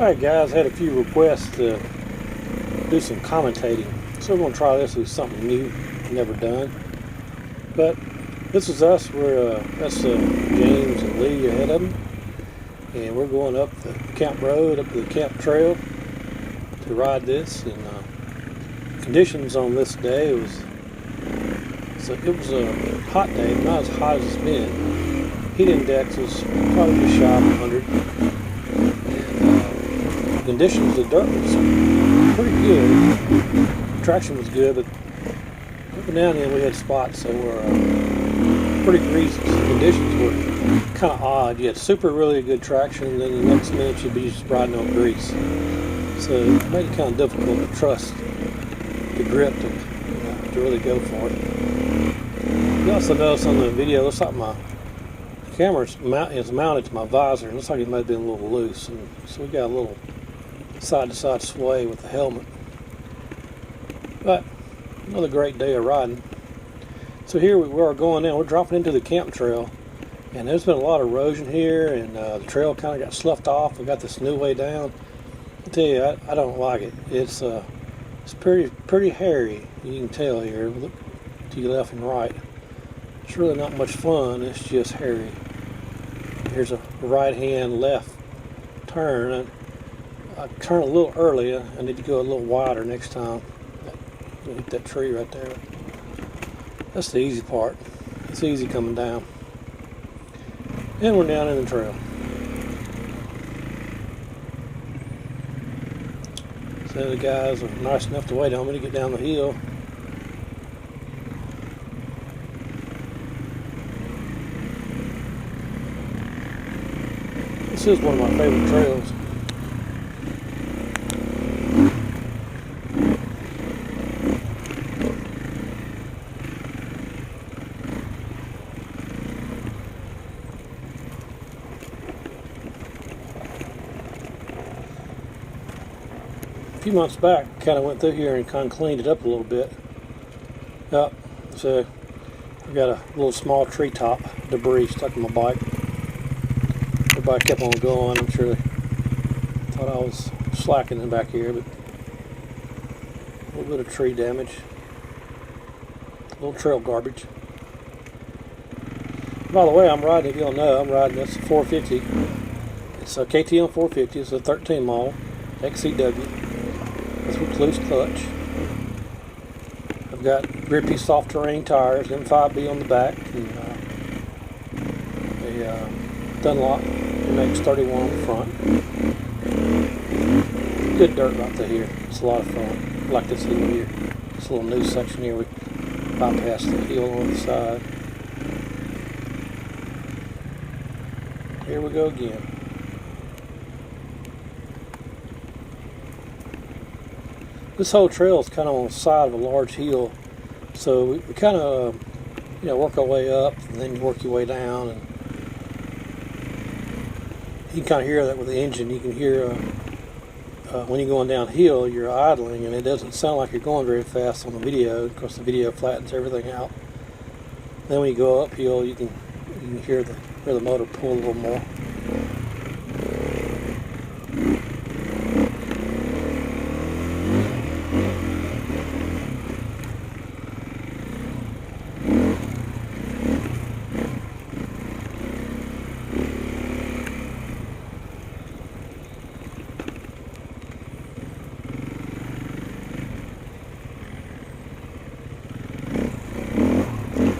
Alright guys, I had a few requests to do some commentating. So we're going to try this with something new, never done. But this is us, that's James and Lee ahead of them. And we're going up the camp road, up to the camp trail to ride this. And conditions on this day it was a hot day, not as hot as it's been. Heat index was probably just shy of 100. Conditions, the dirt was pretty good. Traction was good, but up and down there we had spots that were pretty greasy. The conditions were kind of odd. You had really good traction, and then the next minute you'd be just riding on grease. So it made it kind of difficult to trust the grip to really go for it. You also notice on the video, it looks like my camera is mounted to my visor, and it looks like it might have been a little loose, and so we got a little side-to-side sway with the helmet. But another great day of riding. So here we are going in. We're dropping into the camp trail, and there's been a lot of erosion here, and the trail kind of got sloughed off. We got this new way down. I tell you, I don't like it. It's pretty hairy. You can tell here. Look to your left and right. It's really not much fun. It's just hairy. Here's a right-hand left turn. I turned a little early. I need to go a little wider next time. Hit that tree right there. That's the easy part. It's easy coming down. And we're down in the trail. So the guys are nice enough to wait on me to get down the hill. This is one of my favorite trails. A few months back, kind of went through here and kind of cleaned it up a little bit. So I got a little small treetop debris stuck in my bike. Everybody kept on going. I'm sure they thought I was slacking back here, but a little bit of tree damage, a little trail garbage. By the way, I'm riding, if you don't know, I'm riding this 450. It's a KTM 450. It's a 13 model XCW. With loose clutch. I've got grippy soft terrain tires, M5B on the back, and a Dunlop MX31 on the front. Good dirt right there here. It's a lot of fun. I like this hill here. This little new section here. We bypass the hill on the side. Here we go again. This whole trail is kind of on the side of a large hill, so we kind of, work our way up, and then you work your way down, and you can kind of hear that with the engine. You can hear when you're going downhill, you're idling, and it doesn't sound like you're going very fast on the video. Of course, the video flattens everything out. Then when you go uphill, you can hear the motor pull a little more.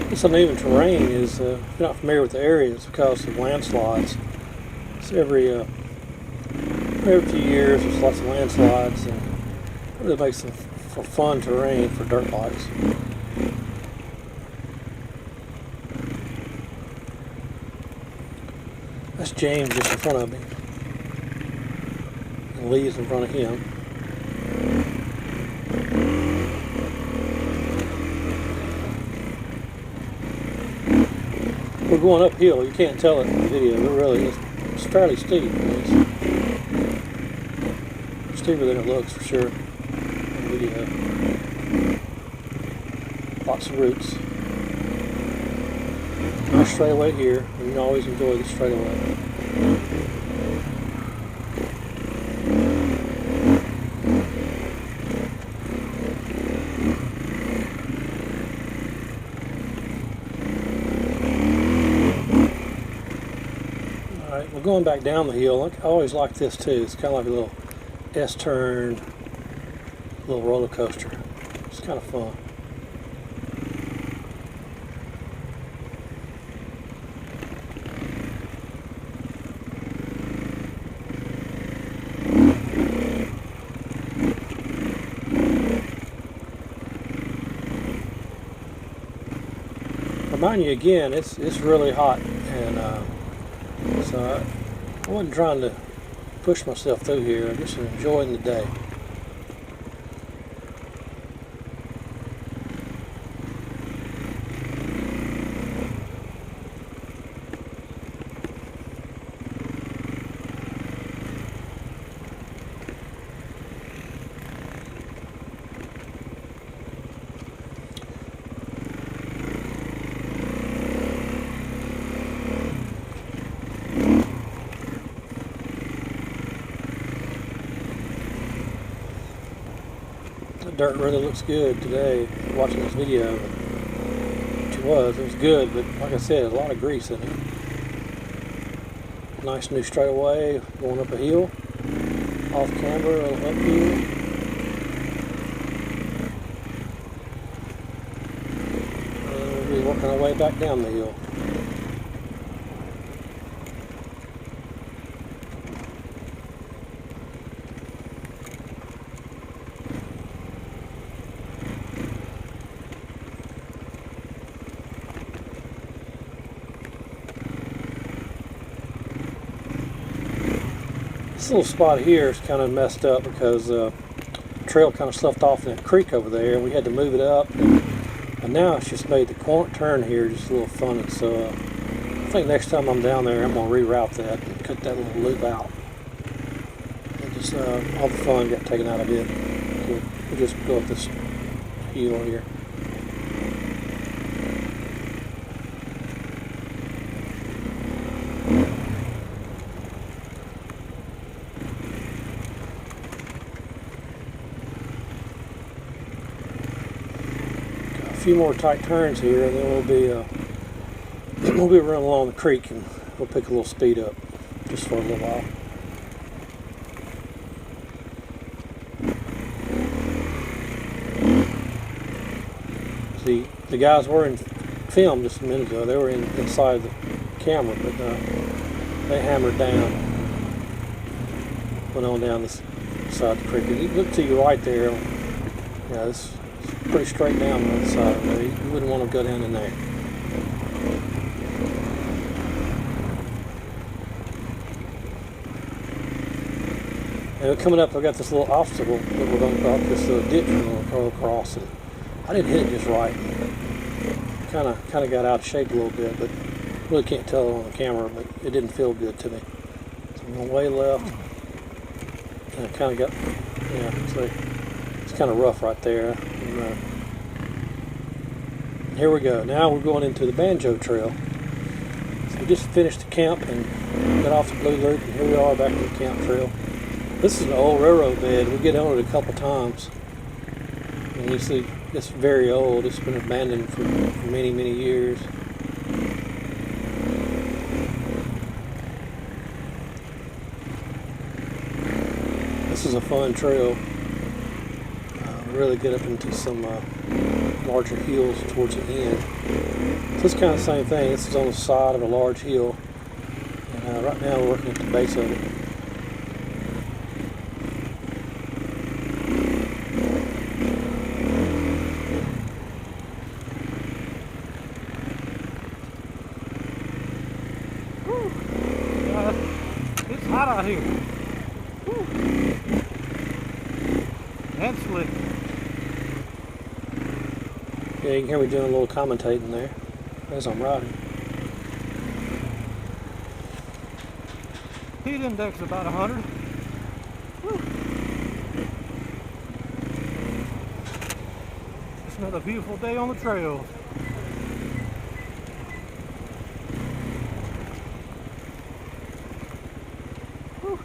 This uneven terrain is, if you're not familiar with the area, it's because of landslides. So every few years there's lots of landslides, and it really makes it for fun terrain for dirt bikes. That's James just in front of me, and Lee's in front of him. We're going uphill. You can't tell it in the video. It really is. It's fairly steep. It's steeper than it looks for sure in the video. Lots of roots. Nice straightaway here, and you can always enjoy the straightaway. Alright, we're going back down the hill. Look, I always like this too. It's kind of like a little S-turn, little roller coaster. It's kind of fun. Remind you again, it's really hot, and so I wasn't trying to push myself through here. I'm just enjoying the day. The dirt really looks good today. Watching this video, it was good, but like I said, a lot of grease in it. Nice new straightaway going up a hill, off camber, uphill. We'll be working our way back down the hill. This little spot here is kind of messed up because the trail kind of sloughed off in that creek over there, and we had to move it up. And now it's just made the turn here just a little funny. So I think next time I'm down there, I'm going to reroute that and cut that little loop out. And just all the fun got taken out of it. We'll just go up this hill here. A few more tight turns here, and then we'll be running along the creek, and we'll pick a little speed up just for a little while. See, the guys were in film just a minute ago. They were inside the camera, but they hammered down, went on down this side of the creek. And you look to your right there. Yeah, this. Pretty straight down the other side of there. You wouldn't want to go down in there. And coming up, I've got this little obstacle that we're going to cross, this ditch we're going to go across. And I didn't hit it just right. Kind of got out of shape a little bit, but really can't tell on the camera, but it didn't feel good to me. So I'm going way left. And I kind of got, yeah, so it's kind of rough right there. Here we go. Now we're going into the Banjo Trail. So we just finished the camp and got off the Blue Loop, and here we are back at the camp trail. This is an old railroad bed. We get on it a couple times. And you see, it's very old. It's been abandoned for many, many years. This is a fun trail. Really get up into some larger hills towards the end. So it's kind of the same thing. This is on the side of a large hill, and right now we're working at the base of it. Whew. It's hot out here. Whew. And slick. Yeah, you can hear me doing a little commentating there as I'm riding. Heat index about 100. Whew. It's another beautiful day on the trail. Whew.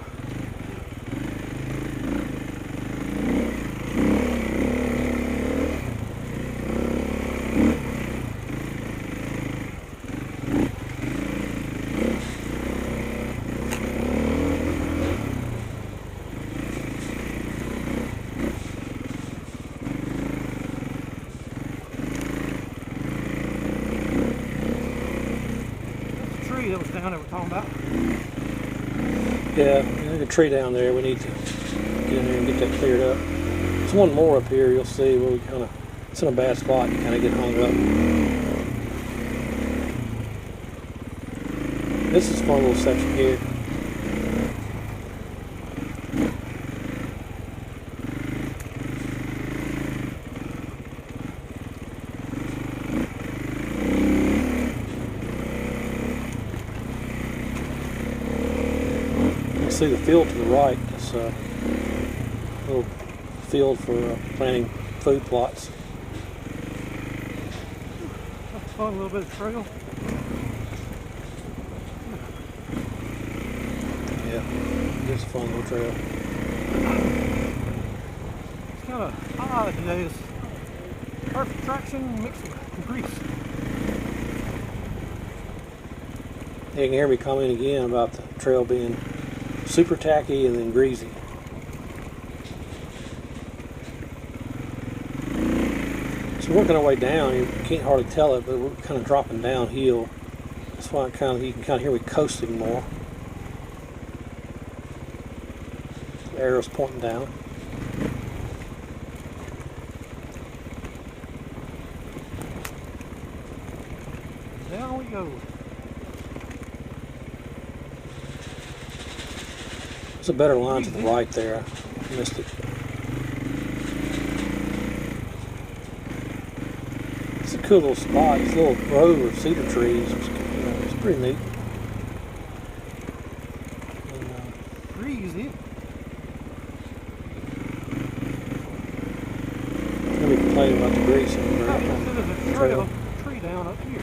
down that we're talking about. Yeah, there's a tree down there. We need to get in there and get that cleared up. There's one more up here. You'll see where we kind of, it's in a bad spot. You kind of get hung up. This is a fun little section here. See the field to the right. It's a little field for planting food plots. That's a fun little bit of trail. Yeah, it's a fun little trail. It's kind of odd today. It's perfect traction mixed with grease. You can hear me comment again about the trail being super tacky and then greasy. So working our way down, you can't hardly tell it, but we're kind of dropping downhill. That's why you can kind of hear me coasting more. The arrow's pointing down. Down we go. There's a better line to the right there. I missed it. It's a cool little spot. It's a little grove of cedar trees. It's pretty neat. And, Greasy. let me complain about the grease in the There's a trail. tree down up here.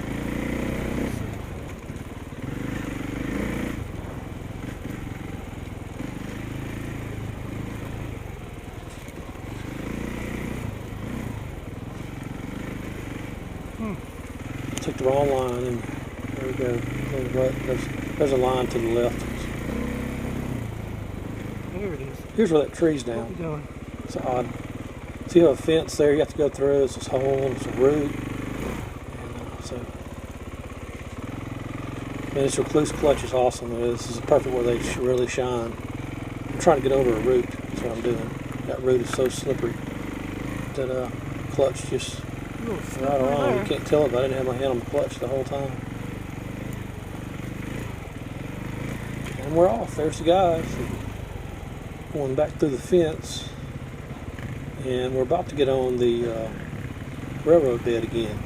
Took the wrong line, and there we go. There's a line to the left. There it is. Here's where that tree's What down. we doing? It's odd. See how a fence there you have to go through? It's this hole, it's a root. And this recluse clutch is awesome. This is perfect where they really shine. I'm trying to get over a root. That's what I'm doing. That root is so slippery that clutch just right or wrong. You can't tell it, but I didn't have my hand on the clutch the whole time. And we're off. There's the guys going back through the fence, and we're about to get on the railroad bed again.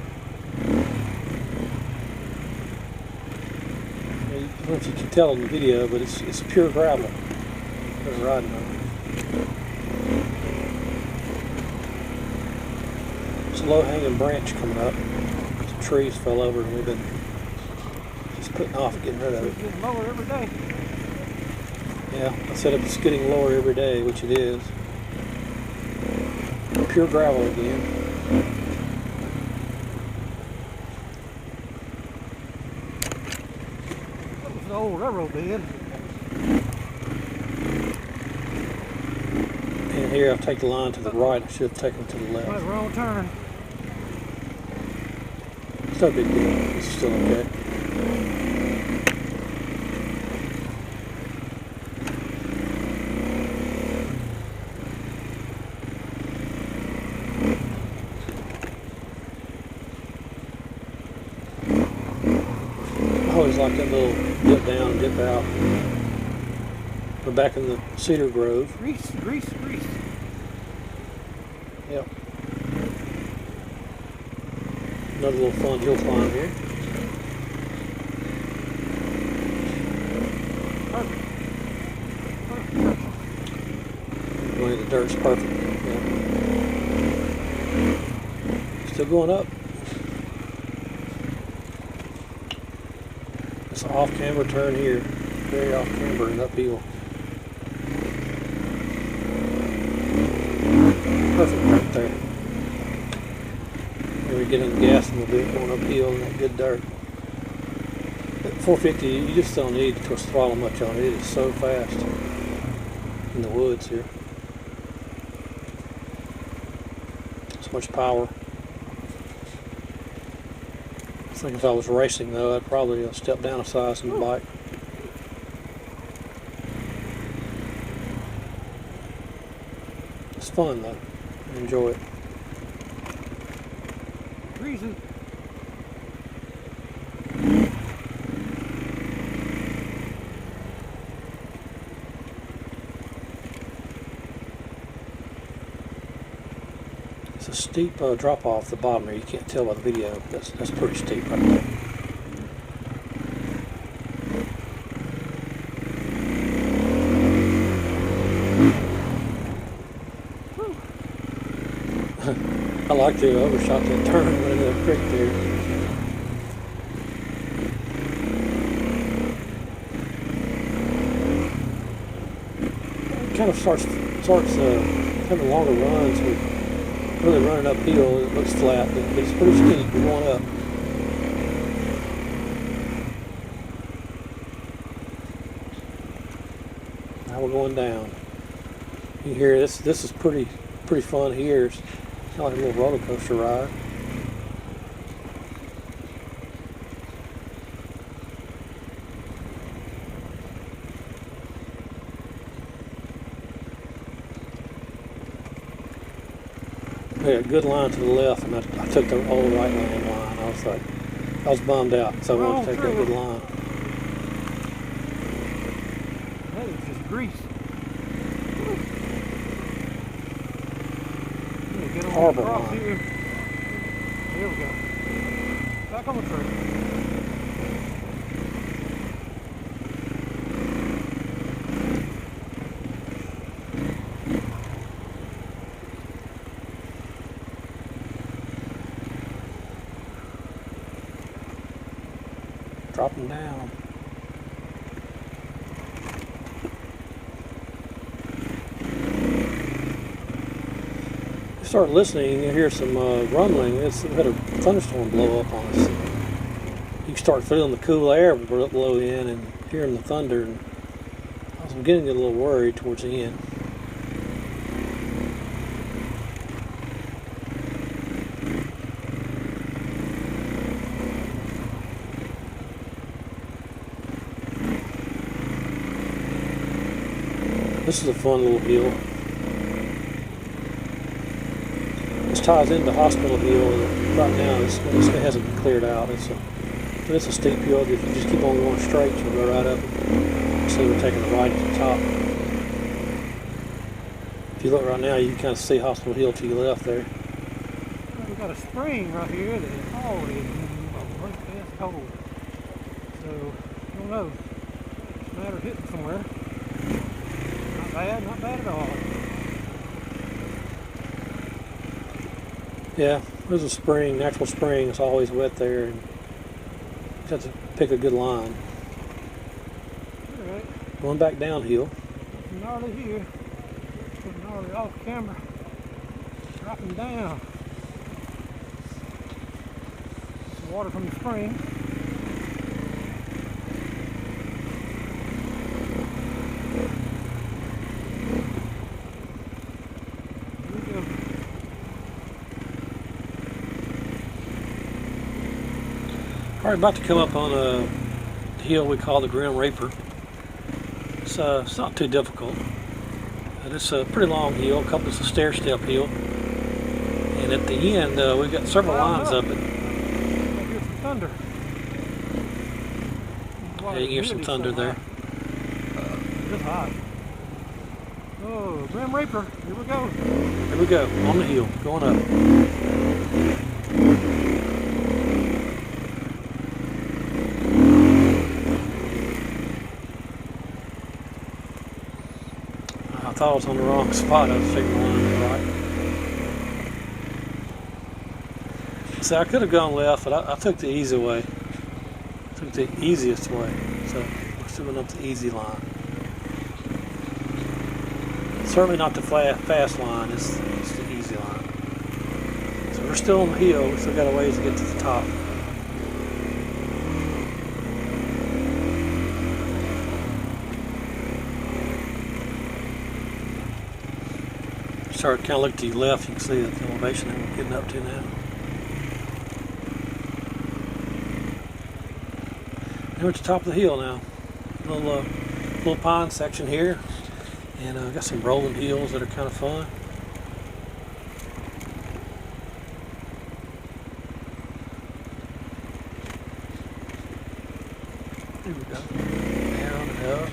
I don't know if you can tell in the video, but it's pure gravel we're riding on. There's a low-hanging branch coming up. The trees fell over, and we've been just putting off getting rid of It's it. getting lower every day. Yeah, I said it's getting lower every day, which it is. Pure gravel again. That was the old railroad bed. And here I'll take the line to the right. I should have taken it to the Went left. wrong turn. It's no big deal. It's still okay. I always like that little dip down and dip out. We're back in the cedar grove. Grease, grease, grease. Yep. Another little fun hill climb here. Perfect. Boy, the dirt's perfect. Yeah. Still going up. It's an off-camber turn here. Very off-camber and uphill. Perfect right there. When we get in the gas a little bit, going uphill in that good dirt. At 450, you just don't need to throttle much on it. It is so fast in the woods here. So much power. I think if I was racing though, I'd probably step down a size in the bike. It's fun though. I enjoy it. Greasy. It's a steep drop off the bottom there. You can't tell by the video. That's pretty steep right there. I like to overshot that turn right in the creek there. It kind of starts having longer runs with really running uphill. It looks flat, but it's pretty steep. We're going up. Now we're going down. You hear this? This is pretty fun here. It's kind of like a little roller coaster ride. We had a good line to the left, and I took the old right hand line. I was bummed out, so I wanted to take that good line. That is just grease. Get on Harbor across line. here. Here we go. Back on the trail. Dropping down. You start listening, you hear some rumbling. We had a thunderstorm blow up on us. You start feeling the cool air blow in and hearing the thunder. And I was getting a little worried towards the end. This is a fun little hill. This ties into Hospital Hill. Right now, it hasn't been cleared out. It's a steep hill. If you just keep on going straight, you'll go right up. So we're taking a right at the top. If you look right now, you can kind of see Hospital Hill to your left there. We've got a spring right here that is always really fast cold. So, I don't know. It's a matter of hitting somewhere. Not bad at all. Yeah, there's a spring, natural spring. It's always wet there, and you have to pick a good line. All right. Going back downhill. Gnarly here. Gnarly off camera. Dropping down. Some water from the spring. All right, about to come up on a hill we call the Grim Reaper. It's not too difficult. It's a pretty long hill. It's a stair step hill. And at the end, we've got several lines up it. I hear some thunder. Yeah, you can hear some thunder there. It's hot. Oh, Grim Reaper. Here we go. Here we go, on the hill, going up. I thought I was on the wrong spot. I was taking the line right. See, I could have gone left, but I took the easy way. I took the easiest way. So we're still going up the easy line. Certainly not the fast line. It's the easy line. So we're still on the hill. We still got a ways to get to the top. Start kind of look to your left, you can see the elevation that we're getting up to now. We're at the top of the hill now. Little pond section here, and got some rolling hills that are kind of fun. Here we go. Down and up.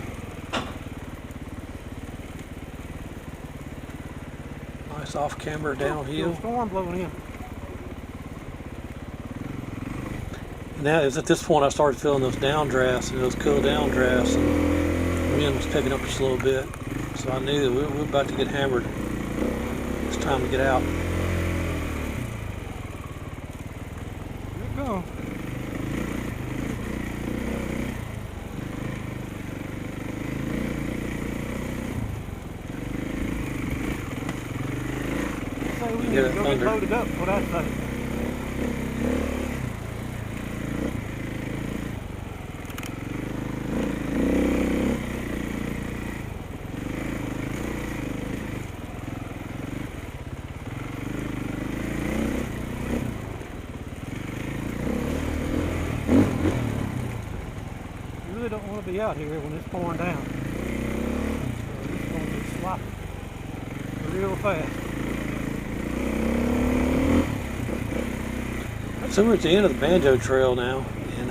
Nice off-camera downhill. Storm blowing in. Now, it was at this point I started feeling those downdrafts, and those cool downdrafts, and the wind was picking up just a little bit. So I knew that we were about to get hammered. It's time to get out. Here it goes. Say we need Get to it go under. get loaded up, what I say. You really don't want to be out here when it's pouring down. So it's going to be sloppy real fast. So we're at the end of the Banjo Trail now, and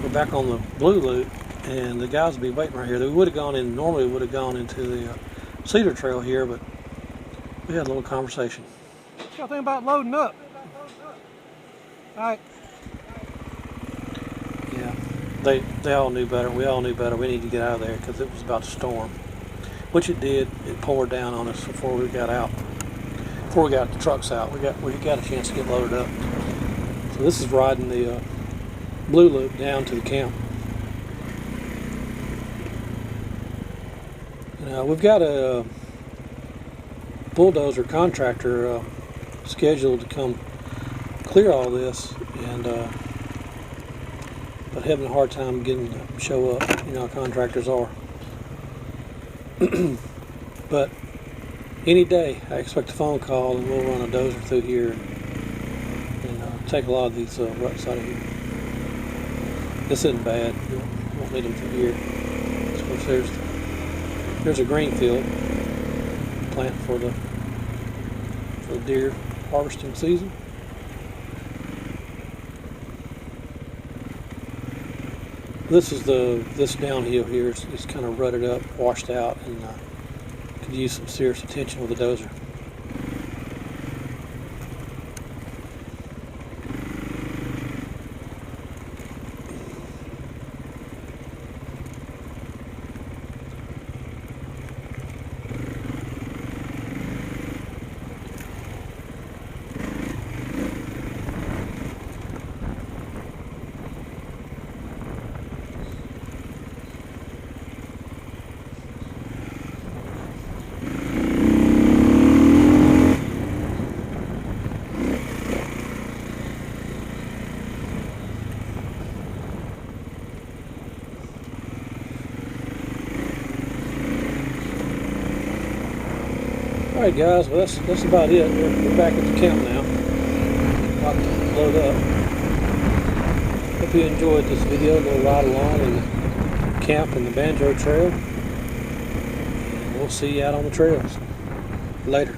we're back on the Blue Loop, and the guys will be waiting right here. They would have gone in, normally would have gone into the Cedar Trail here, but we had a little conversation. What y'all think about loading up? Alright. Yeah, they all knew better. We all knew better. We needed to get out of there because it was about to storm, which it did. It poured down on us before we got out. Before we got the trucks out, we got a chance to get loaded up. So this is riding the Blue Loop down to the camp. We've got a bulldozer contractor scheduled to come clear all this, and but having a hard time getting to show up. You know how contractors are. But any day I expect a phone call, and we'll run a dozer through here and take a lot of these ruts out of here. This isn't bad. You won't need them through here. Of course, there's a green field plant for the deer harvesting season. This downhill here is kind of rutted up, washed out, and could use some serious attention with a dozer. Alright guys, well that's about it. We're back at the camp now. About to load up. Hope you enjoyed this video, a little ride along in the camp in the Banjo Trail. And we'll see you out on the trails. Later.